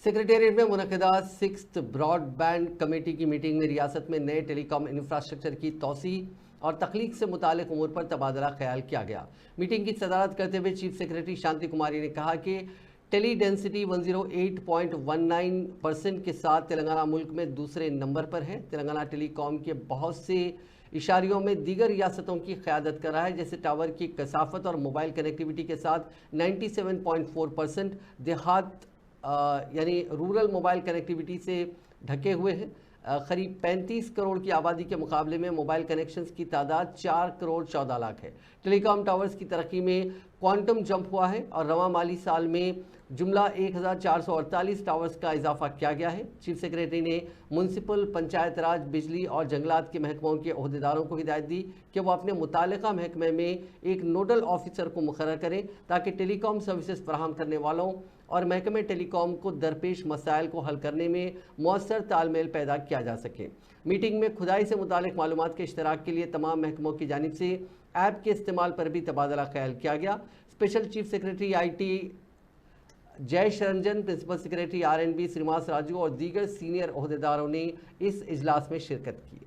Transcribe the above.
Secretariat में मुनक़िदा 6th broadband committee की meeting में रियासत में नए टेलीकॉम इंफ्रास्ट्रक्चर की तौसी और तख्लीक से मुतालिक उमूर पर तबादला ख्याल किया गया। मीटिंग की सदारत करते हुए चीफ सेक्रेटरी शांति कुमारी ने कहा कि टेली डेंसिटी 108.19% के साथ तेलंगाना मुल्क में दूसरे नंबर पर है। तेलंगाना टेलीकॉम के बहुत से इशारियों में दीगर रियासतों की क़यादत कर रहा है, जैसे टावर की कसाफत और मोबाइल कनेक्टिविटी के साथ 97.4% देहात यानी रूरल मोबाइल कनेक्टिविटी से ढके हुए हैं। करीब 35 करोड़ की आबादी के मुकाबले में मोबाइल कनेक्शंस की तादाद 4 करोड़ 14 लाख है। टेलीकॉम टावर्स की तरक्की में क्वांटम जंप हुआ है और रवा माली साल में जुमला 1448 टावर्स का इजाफा किया गया है। चीफ सेक्रेटरी ने म्यूनसिपल, पंचायत राज, बिजली और जंगलात के महकमों के अहदेदारों को हिदायत दी कि वह अपने मुतालिका महकमे में एक नोडल ऑफिसर को मुकर्रर करें ताकि टेलीकॉम सर्विसेज फराहम करने वालों और महकमे टेलीकॉम को दरपेश मसाइल को हल करने में मौसर तालमेल पैदा किया जा सके। मीटिंग में खुदाई से मुतालिक मालूमात के इश्तराक के लिए तमाम महकमों की जानिब से ऐप के इस्तेमाल पर भी तबादला ख्याल किया गया। Special chief secretary IT Jayesh Ranjan, principal secretary RNB Srinivas Raju और दीगर सीनियर अहदेदारों ने इस इजलास में शिरकत की।